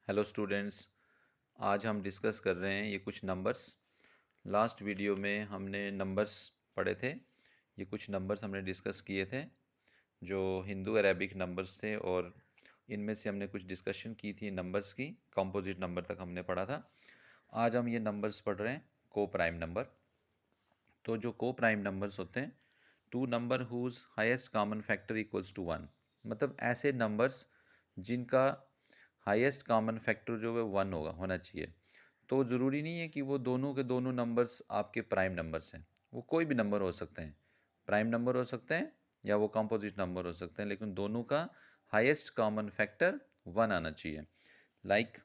Hello students. आज हम discuss कर रहे हैं ये कुछ नंबर्स। लास्ट वीडियो में हमने नंबर्स पढ़े थे। ये कुछ नंबर्स हमने डिस्कस किए थे जो हिंदू अरेबिक नंबर्स थे, और इनमें से हमने कुछ डिस्कशन की थी नंबर्स की। कंपोजिट नंबर तक हमने पढ़ा था। आज हम ये नंबर्स पढ़ रहे हैं को प्राइम नंबर। तो जो को प्राइम नंबर्स होते हैं, two number whose highest common factor equals to one, मतलब ऐसे नंबर्स जिनका हाईएस्ट कॉमन फैक्टर जो है वन होना चाहिए। तो ज़रूरी नहीं है कि वो दोनों के दोनों नंबर्स आपके प्राइम नंबर्स हैं। वो कोई भी नंबर हो सकते हैं, प्राइम नंबर हो सकते हैं या वो कंपोजिट नंबर हो सकते हैं, लेकिन दोनों का हाईएस्ट कॉमन फैक्टर वन आना चाहिए। लाइक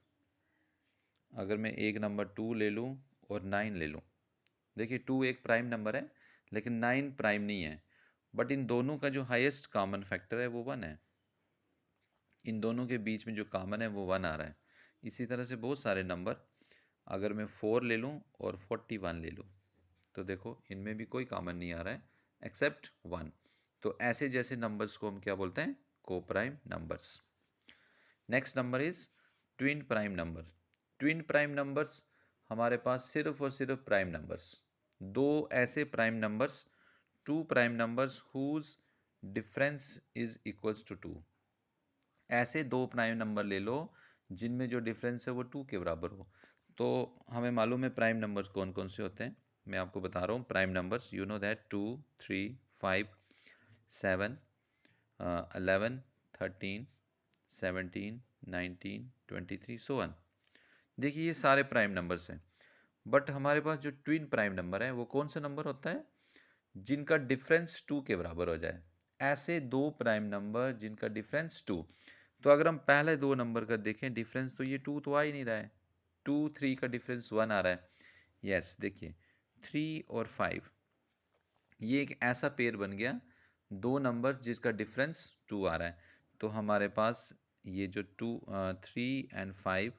अगर मैं एक नंबर टू ले लूँ और नाइन ले लूँ, देखिए टू एक प्राइम नंबर है लेकिन नाइन प्राइम नहीं है, बट इन दोनों का जो हाईएस्ट कॉमन फैक्टर है वो वन है। इन दोनों के बीच में जो कॉमन है वो वन आ रहा है। इसी तरह से बहुत सारे नंबर, अगर मैं फोर ले लूँ और 41 ले लूँ, तो देखो इनमें भी कोई कॉमन नहीं आ रहा है एक्सेप्ट वन। तो ऐसे जैसे नंबर्स को हम क्या बोलते हैं? Coprime numbers. Next number is twin prime number. Twin prime numbers हमारे पास सिर्फ और सिर्फ प्राइम नंबर्स, दो ऐसे prime numbers, two prime numbers whose difference is equals to two. ऐसे दो प्राइम नंबर ले लो जिनमें जो डिफरेंस है वो टू के बराबर हो। तो हमें मालूम है प्राइम नंबर्स कौन कौन से होते हैं। मैं आपको बता रहा हूँ prime numbers. You know that 2, 3, 5, 7, 11, 13, 17, 19, 23, so one. देखिए ये सारे प्राइम नंबर्स हैं, बट हमारे पास जो ट्विन प्राइम नंबर है वो कौन सा नंबर होता है? जिनका डिफरेंस टू के बराबर हो जाए। ऐसे दो प्राइम नंबर जिनका डिफरेंस टू। तो अगर हम पहले दो नंबर का देखें डिफरेंस, तो ये टू तो आ ही नहीं रहा है। टू थ्री का डिफरेंस वन आ रहा है। यस, देखिए थ्री और फाइव, ये एक ऐसा पेयर बन गया, दो नंबर जिसका डिफरेंस टू आ रहा है। तो हमारे पास ये जो टू, थ्री एंड फाइव,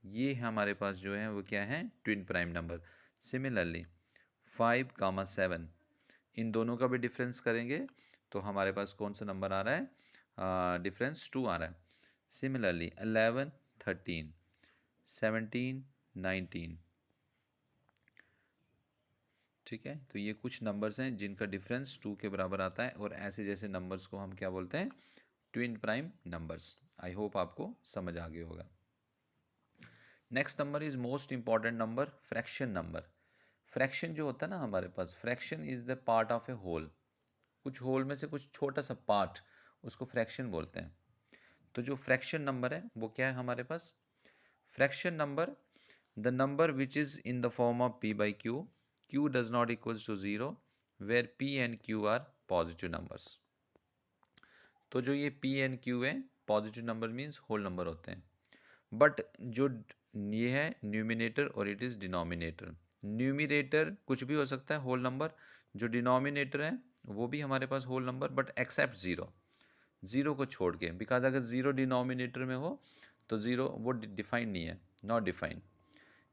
ये हमारे पास जो है वो क्या है? Twin prime number. सिमिलरली 5, 7, इन दोनों का भी डिफरेंस करेंगे तो हमारे पास कौन सा नंबर आ रहा है? डिफरेंस टू आ रहा है। सिमिलरली 11, 13, 17, 19। ठीक है, तो ये कुछ नंबर्स हैं जिनका डिफरेंस टू के बराबर आता है, और ऐसे जैसे नंबर्स को हम क्या बोलते हैं? Twin prime numbers. I hope आपको समझ आ गया होगा। Next number is most important number, fraction number. Fraction जो होता है ना हमारे पास, fraction is the part of a whole. कुछ होल में से कुछ छोटा सा पार्ट, उसको फ्रैक्शन बोलते हैं। तो जो फ्रैक्शन नंबर है वो क्या है हमारे पास? Fraction number, the number which is in the form of p by q, q does not equals to 0, where p and q are positive numbers। तो जो ये p and q है, positive number means whole number होते हैं। But जो ये है numerator और इट इज़ डिनोमिनेटर। न्यूमिनेटर कुछ भी हो सकता है होल नंबर, जो डिनोमिनेटर है वो भी हमारे पास whole number, but except zero. Zero को छोड़ के, बिकॉज अगर ज़ीरो डिनोमिनेटर में हो तो ज़ीरो वो डिफाइन नहीं है, नॉट डिफाइन।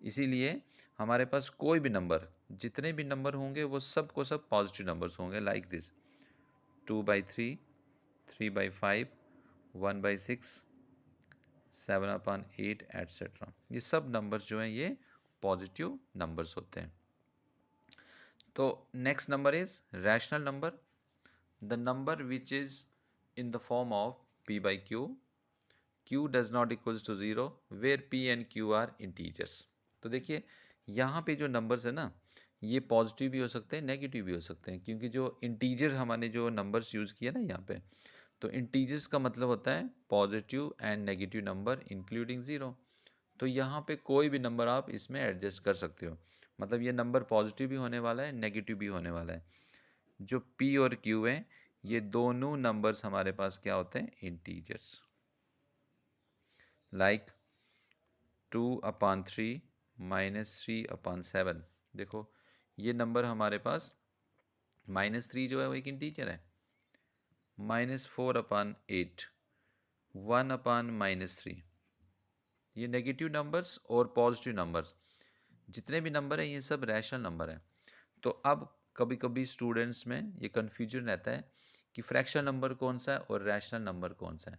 इसीलिए हमारे पास कोई भी नंबर, जितने भी नंबर होंगे वो सब को सब पॉजिटिव नंबर्स होंगे। Like this 2/3, 3/5, 1/6, 7/8 etcetera. ये सब नंबर्स जो हैं ये पॉजिटिव नंबर्स होते हैं। तो next number is rational number, the number which is in the form of p by q, q does not equals to zero, where p and q are integers. तो देखिए यहाँ पे जो नंबर्स है ना, ये पॉजिटिव भी हो सकते हैं, नेगेटिव भी हो सकते हैं, क्योंकि जो इंटीजर हमने जो नंबर्स यूज़ किया ना यहाँ पे, तो इंटीजर्स का मतलब होता है positive and negative number including zero. तो यहाँ पे कोई भी नंबर आप इसमें एडजस्ट कर सकते हो, मतलब ये नंबर पॉजिटिव भी होने वाला है, नेगेटिव भी होने वाला है। जो p और q है, ये दोनों नंबर्स हमारे पास क्या होते हैं? इंटीजर्स। लाइक 2/3 -3/7। देखो ये नंबर हमारे पास -3 जो है वो एक इंटीजर है। -4/8, 1/-3, ये नेगेटिव नंबर्स और पॉजिटिव नंबर्स, जितने भी नंबर हैं ये सब रैशनल नंबर हैं। तो अब कभी कभी स्टूडेंट्स में ये कन्फ्यूजन रहता है कि फ्रैक्शनल नंबर कौन सा है और रैशनल नंबर कौन सा है।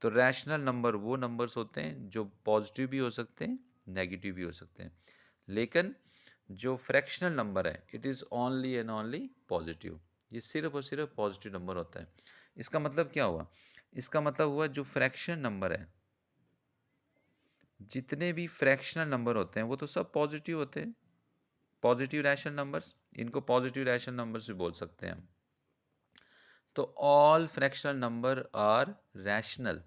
तो रैशनल नंबर वो नंबर्स होते हैं जो पॉजिटिव भी हो सकते हैं, नेगेटिव भी हो सकते हैं, लेकिन जो फ्रैक्शनल नंबर है it is only and only positive, ये सिर्फ और सिर्फ पॉजिटिव नंबर होता है। इसका मतलब क्या हुआ? इसका मतलब हुआ जो फ्रैक्शन नंबर है, जितने भी फ्रैक्शनल नंबर होते हैं वो तो सब पॉजिटिव होते हैं, पॉजिटिव रैशनल नंबर्स, इनको पॉजिटिव रैशनल नंबर्स भी बोल सकते हैं हम। तो all fractional number are rational,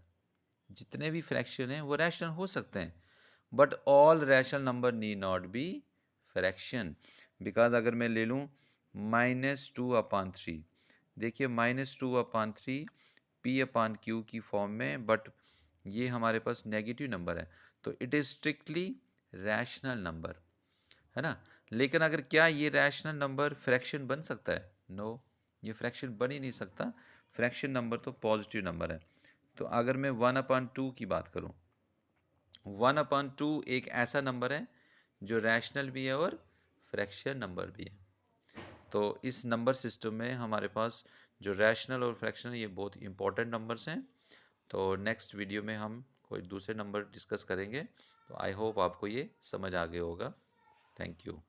जितने भी फ्रैक्शन हैं वो रैशनल हो सकते हैं, but all rational number need not be fraction. Because अगर मैं ले लूँ -2/3, देखिए -2/3 p/q की फॉर्म में, बट ये हमारे पास नेगेटिव नंबर है, तो it is strictly rational number, है ना। लेकिन अगर क्या ये रैशनल नंबर फ्रैक्शन बन सकता है? नो, ये फ्रैक्शन बन ही नहीं सकता। फ्रैक्शन नंबर तो पॉजिटिव नंबर है। तो अगर मैं 1/2 की बात करूँ, 1/2 एक ऐसा नंबर है जो रैशनल भी है और फ्रैक्शन नंबर भी है। तो इस नंबर सिस्टम में हमारे पास जो रैशनल और फ्रैक्शनल, ये बहुत इंपॉर्टेंट नंबर्स हैं। तो नेक्स्ट वीडियो में हम कोई दूसरे नंबर डिस्कस करेंगे। तो आई होप आपको ये समझ आ गया होगा। Thank you.